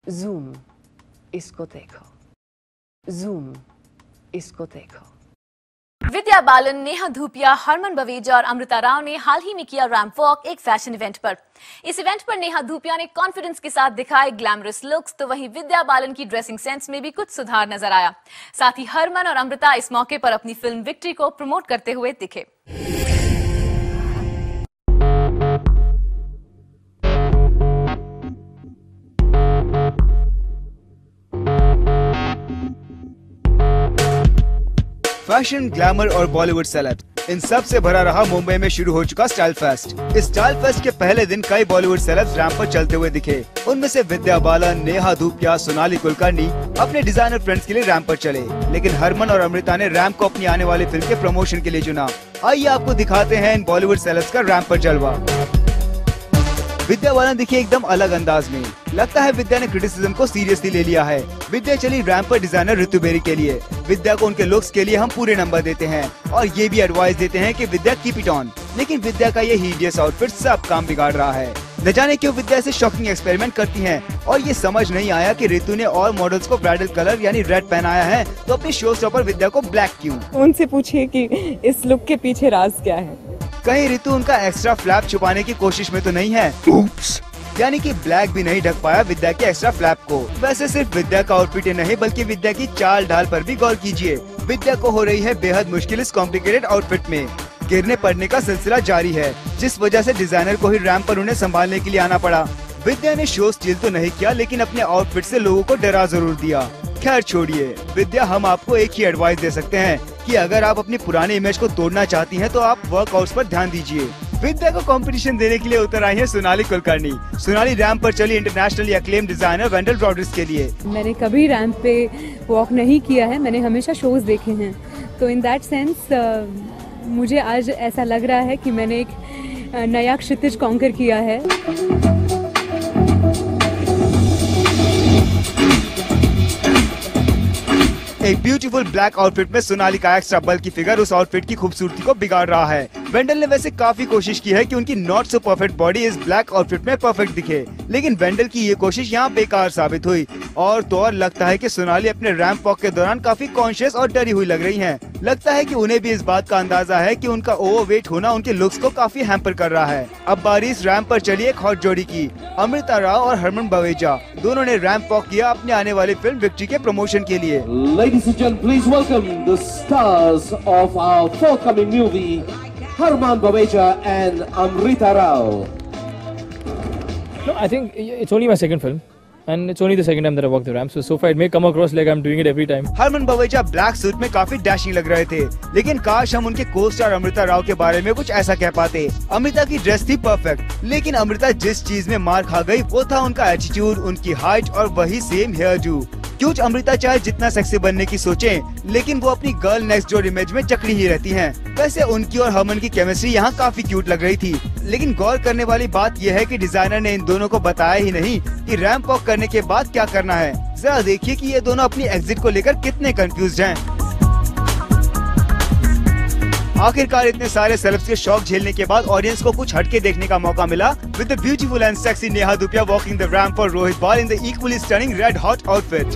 Zoom, इसको देखो। Zoom, इसको देखो। विद्या बालन, नेहा धूपिया, हरमन बवेजा और अमृता राव ने हाल ही में किया रैंप वॉक एक फैशन इवेंट पर। इस इवेंट पर नेहा धूपिया ने कॉन्फिडेंस के साथ दिखाए ग्लैमरस लुक्स, तो वहीं विद्या बालन की ड्रेसिंग सेंस में भी कुछ सुधार नजर आया। साथ ही हरमन और अमृता इस मौके पर अपनी फिल्म विक्ट्री को प्रमोट करते हुए दिखे। फैशन, ग्लैमर और बॉलीवुड सेलेब, इन सब से भरा रहा मुंबई में शुरू हो चुका स्टाइल फेस्ट। इस स्टाइल फेस्ट के पहले दिन कई बॉलीवुड सेलेब्स रैंप पर चलते हुए दिखे। उनमें से विद्या बालन, नेहा धूपिया, सोनाली कुलकर्णी अपने डिजाइनर फ्रेंड्स के लिए रैंप पर चले, लेकिन हरमन और अमृता ने रैंप को अपनी आने वाली फिल्म के प्रमोशन के लिए चुना। आइए आपको दिखाते हैं इन बॉलीवुड सेलेब्स का रैंप पर जलवा। विद्या बालन दिखी एकदम अलग अंदाज में। लगता है विद्या ने क्रिटिसिज्म को सीरियसली ले लिया है। विद्या चली रैंप पर डिजाइनर ऋतु बेरी के लिए। विद्या को उनके लुक्स के लिए हम पूरे नंबर देते हैं और ये भी एडवाइस देते हैं कि विद्या कीप इट ऑन। लेकिन विद्या का ये हिडियस आउटफिट सब काम बिगाड़ रहा है। न जाने क्यों विद्या से शॉकिंग एक्सपेरिमेंट करती हैं और ये समझ नहीं आया कि ऋतु ने और मॉडल्स को ब्राइडल कलर यानी रेड पहनाया है, तो अपनी शो स्टॉपर विद्या को ब्लैक क्यों? उनसे पूछिए कि इस लुक के पीछे राज क्या है। कहीं ऋतु उनका एक्स्ट्रा फ्लैप छुपाने की कोशिश में तो नहीं है? यानी कि ब्लैक भी नहीं ढक पाया विद्या के एक्स्ट्रा फ्लैप को। वैसे सिर्फ विद्या का आउटफिट ही नहीं बल्कि विद्या की चाल ढाल पर भी गौर कीजिए। विद्या को हो रही है बेहद मुश्किल इस कॉम्प्लिकेटेड आउटफिट में। गिरने पड़ने का सिलसिला जारी है, जिस वजह से डिजाइनर को ही रैंप पर उन्हें संभालने के लिए आना पड़ा। विद्या ने शो स्टील तो नहीं किया, लेकिन अपने आउटफिट से लोगों को डरा जरूर दिया। खैर छोड़िए विद्या, हम आपको एक ही एडवाइस दे सकते हैं कि अगर आप अपनी पुरानी इमेज को तोड़ना चाहती हैं तो आप वर्कआउट्स पर ध्यान दीजिए। विद्या को कंपटीशन देने के लिए उतर आई है सोनाली कुलकर्णी। सोनाली रैंप पर चली इंटरनेशनली अक्लेम्ड डिजाइनर वेंडल ब्रॉडर्स के लिए। मैंने कभी रैंप पे वॉक नहीं किया है, मैंने हमेशा शोज देखे हैं, तो इन दैट सेंस मुझे आज ऐसा लग रहा है कि मैंने एक नया क्षितिज कॉन्कर किया है। एक ब्यूटीफुल ब्लैक आउटफिट में सोनाली का एक्स्ट्रा बल्की फिगर उस आउटफिट की खूबसूरती को बिगाड़ रहा है। वेंडल ने वैसे काफी कोशिश की है कि उनकी नॉट सो परफेक्ट बॉडी इस ब्लैक आउटफिट में परफेक्ट दिखे, लेकिन वेंडल की ये कोशिश यहाँ बेकार साबित हुई। और तो और लगता है कि सोनाली अपने रैंप वॉक के दौरान काफी कॉन्शियस और डरी हुई लग रही हैं। लगता है कि उन्हें भी इस बात का अंदाजा है कि उनका ओवरवेट होना उनके लुक्स को काफी हैम्पर कर रहा है। अब बारी इस रैंप पर चली एक हॉट जोड़ी की। अमृता राव और हरमन बवेजा दोनों ने रैंप वॉक किया अपने आने वाली फिल्म विक्ट्री के प्रमोशन के लिए। Ladies and gentlemen, please welcome the stars of our forthcoming movie, Harman Baweja and Amrita Rao. No, I think it's only my second film. And it's only the second time that I walk the ramp, so far it may come across like I'm doing it every time. Harman Baweja black suit में काफी dashing लग रहे थे, लेकिन काश हम उनके को स्टार अमृता राव के बारे में कुछ ऐसा कह पाते। अमृता की ड्रेस थी परफेक्ट, लेकिन अमृता जिस चीज में मार खा गई वो था उनका एटीट्यूड, उनकी हाइट और वही same here do. Cute Amrita चाहे जितना सेक्सी बनने की सोचें, लेकिन वो अपनी गर्ल नेक्स्ट डोर इमेज में जकड़ी ही रहती हैं। वैसे उनकी और हरमन की केमिस्ट्री यहाँ काफी क्यूट लग रही थी, लेकिन गौर करने वाली बात यह है कि डिजाइनर ने इन दोनों को बताया ही नहीं कि रैंप वॉक करने के बाद क्या करना है। जरा देखिए कि ये दोनों अपनी एग्जिट को लेकर कितने कंफ्यूज्ड हैं। आखिरकार इतने सारे सेलेब्स के शौक झेलने के बाद ऑडियंस को कुछ हटके देखने का मौका मिला with the beautiful and sexy Neha Dhupia walking the ramp for Rohit Bal in the equally stunning red hot outfit.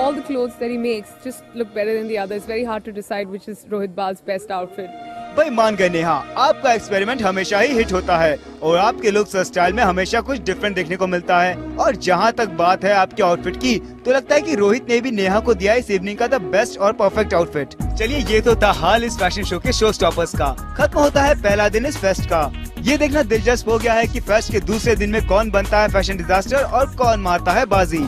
All the clothes that he makes just look better than the others. Very hard to decide which is Rohit Bal's best outfit. भाई मान गए नेहा, आपका experiment हमेशा ही hit होता है और आपके looks और स्टाइल में हमेशा कुछ डिफरेंट देखने को मिलता है। और जहाँ तक बात है आपके आउटफिट की, तो लगता है कि रोहित ने भी नेहा को दिया इस इवनिंग का द बेस्ट और परफेक्ट आउटफिट। चलिए ये तो था हाल इस फैशन शो के शो स्टॉपर्स का। खत्म होता है पहला दिन इस फेस्ट का। ये देखना दिलचस्प हो गया है कि फेस्ट के दूसरे दिन में कौन बनता है फैशन डिजास्टर और कौन मारता है बाजी।